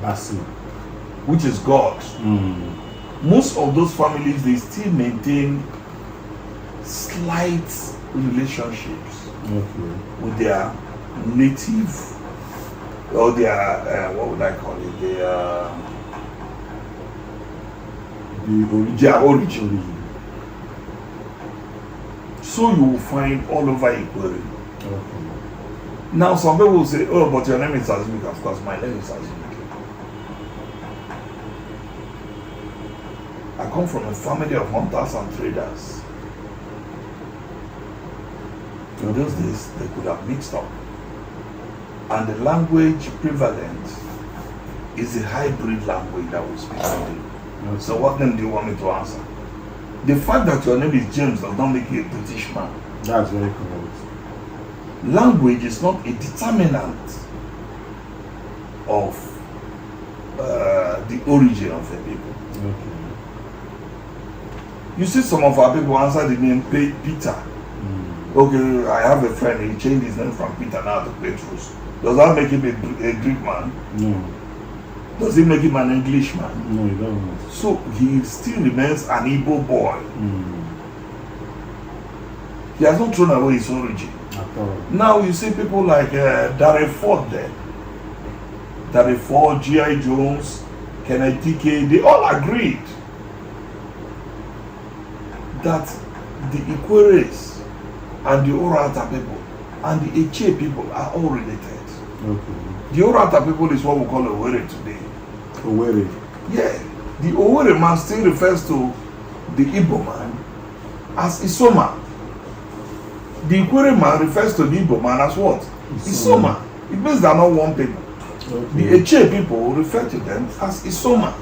Basi, which is God. Most of those families, they still maintain slight relationships with their native, or their what would I call it, their origin. So you will find all over Ikwere. Now some people will say, oh, but your name is Azubike. Of course, my name is Azubike. I come from a family of hunters and traders. In those days, they could have mixed up. And the language prevalent is a hybrid language that we speak today. So what name do you want me to answer? The fact that your name is James does not make you a British man. That's very correct. Language is not a determinant of the origin of a people. You see some of our people answer the name Peter. Okay, I have a friend, he changed his name from Peter now to Petrus. Does that make him a Greek man? No. Does it make him an Englishman? No, it doesn't. So he still remains an Igbo boy. He has not thrown away his origin. Now you see people like Dare Ford there. Dare Ford, G.I. Jones, Kenneth Dike, they all agreed that the Ikweres and the Orata people and the Eche people are all related. The Orata people is what we call Owerri today. Owerri? Yeah. The Owerri man still refers to the Igbo man as Isoma. The Ikwere man refers to the Igbo man as what? Isoma. It means they are not one people. The Eche people refer to them as Isoma.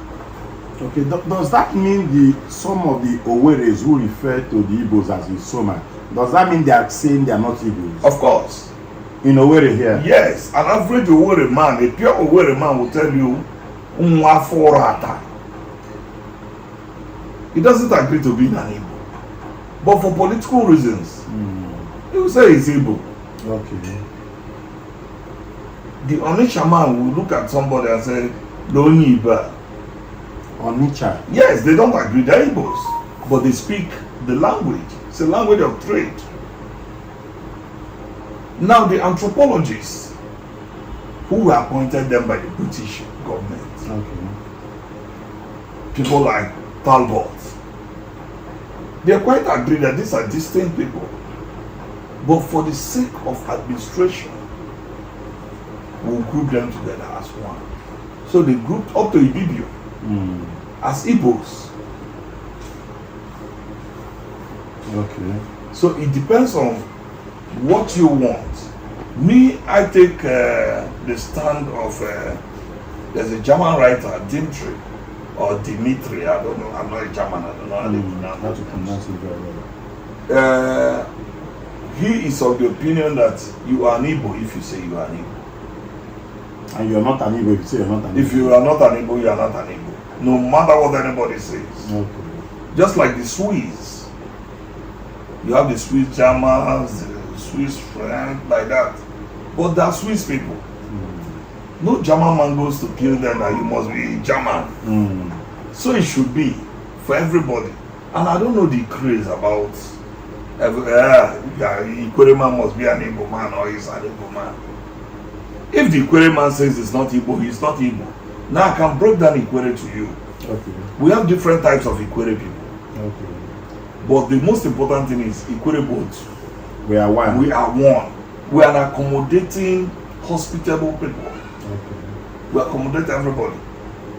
Okay, does that mean some of the Oweris who refer to the Igbos as Isoma, does that mean they are saying they are not Igbos? Of course. In Owerri here? Yes, an average Owerri man, a pure Owerri man will tell you, Unwaforata. He doesn't agree to being an Igbo. But for political reasons, he will say he's Igbo. Okay. The Onitsha man will look at somebody and say, Loni Iba. Onitsha? Yes, they don't agree, they're Igbos. But they speak the language. It's a language of trade. Now the anthropologists who were appointed them by the British government, people like Talbot, they are quite agreed that these are distinct people. But for the sake of administration, we'll group them together as one. So they grouped up to Ibibio as Igbos. Okay. So it depends on what you want. Me, I take the stand of there's a German writer, Dimitri or Dimitri. I don't know. I'm not a German. I don't know how to pronounce it very well. He is of the opinion that you are an Igbo if you say you are an Igbo. And you are not an Igbo if you say you are not an Igbo. If you are not an Igbo, you are not an Igbo. No matter what anybody says. Okay. Just like the Swiss. You have the Swiss Germans, the Swiss French, like that. But they are Swiss people. No German man goes to kill them that you must be German. So it should be for everybody. And I don't know the craze about Ikwere man must be an Igbo man or he's an Igbo man. If the Ikwere man says it's not Igbo, he's not Igbo. Now I can break down Ikwere to you. Okay. We have different types of Ikwere people. Okay. But the most important thing is Ikwere both. We are one. We are one. We are an accommodating, hospitable people. Okay. We accommodate everybody.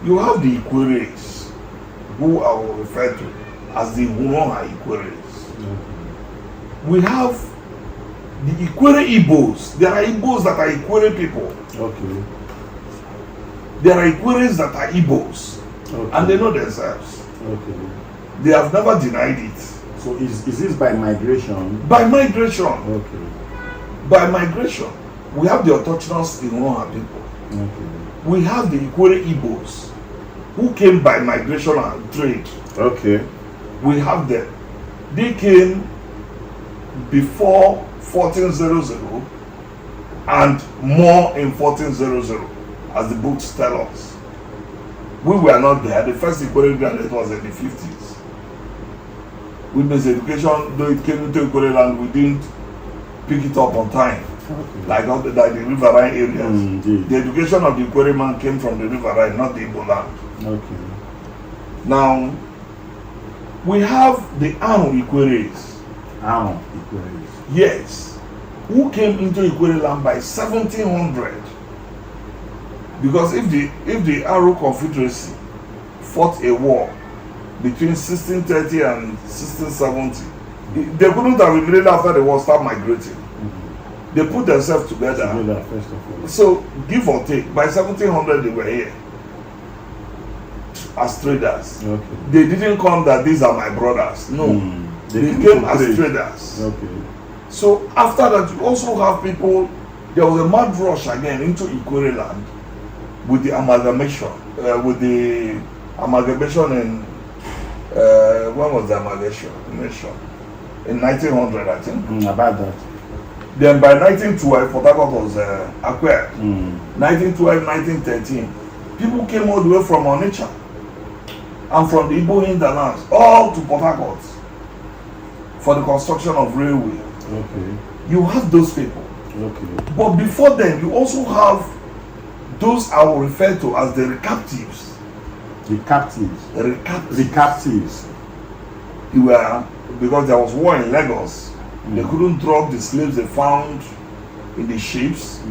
You have the Ikweres, who I will refer to as the Huronha Ikweres. Okay. We have the Ikwere Igbos. There are Igbos that are Ikwere people. Okay. There are Ikweres that are Igbos. Okay. And they know themselves. Okay. They have never denied it. So is this by migration? By migration. Okay. By migration. We have the autochthonous Huronha people. Okay. We have the Ikwere Igbos who came by migration and trade. Okay. We have them. They came before 1400 and more in 1400, as the books tell us. We were not there. The first Ikwere Granite was in the 50s. Which means education, though it came into Ikwere land, we didn't pick it up on time. Okay. Like the riverine areas. Indeed. The education of the Ikwere man came from the riverine, not the Igbo land. Okay. Now, we have the Anu Ikweres. Anu Ikweres. Yes. Who came into Ikwere land by 1700. Because if the Aro Confederacy fought a war between 1630 and 1670, they couldn't have immediately after the war start migrating. They put themselves together. First of all. So, give or take, by 1700 they were here as traders. Okay. They didn't come that these are my brothers. No. They came as traders. Okay. So, after that, you also have people, there was a mad rush again into Ikwere land with the amalgamation. In, when was the amalgamation? In 1900, I think. About that. Then by 1912, Port Harcourt was acquired. 1912, 1913, people came all the way from Onitsha and from the Igbo hinterlands all to Port Harcourt for the construction of railway. Okay. You have those people. Okay. But before then, you also have those I will refer to as the recaptives. The captives. The captives. They were, because there was war in Lagos, they couldn't drop the slaves they found in the ships.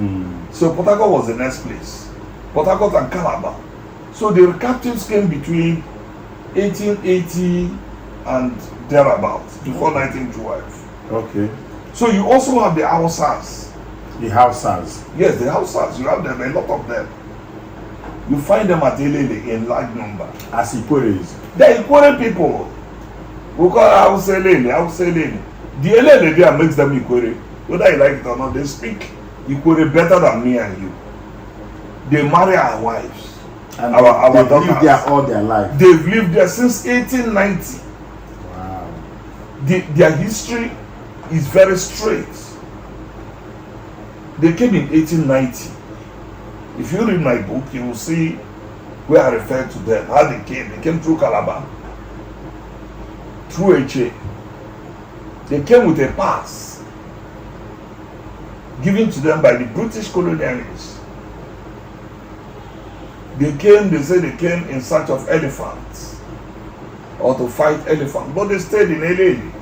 So Port Harcourt was the next place. Port Harcourt and Calabar. So the captives came between 1880 and thereabouts, before 1912. Okay. So you also have the Hausas. The Hausas. Yes, the Hausas, you have them, a lot of them. You find them at Elele in large number. As Ikweres. They're Ikwere people. We call Hausa Elele. The Elele there makes them Ikwere. Whether you like it or not, they speak Ikwere better than me and you. They marry our wives. And our they've daughters. lived there all their life. They've lived there since 1890. Wow. Their history is very straight. They came in 1890. If you read my book, you will see where I refer to them, how they came. They came through Calabar, through Eche. They came with a pass given to them by the British colonialists. They said they came in search of elephants or to fight elephants, but they stayed in Elele.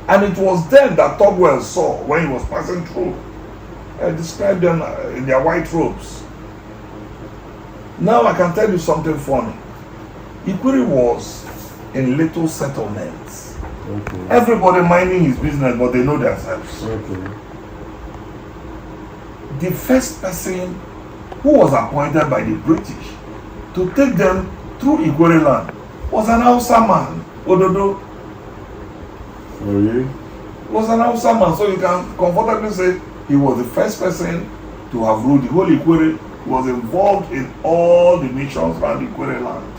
And it was then that Togwell saw when he was passing through. I described them in their white robes. Now I can tell you something funny. Ikwere was in little settlements. Okay. Everybody minding his business, but they know themselves. Okay. The first person who was appointed by the British to take them through Ikwere land was an Hausa man, Ododo. Oh, yeah? Was an Hausa man, so you can comfortably say he was the first person to have ruled the whole Ikwere. He was involved in all the missions around Ikwere land.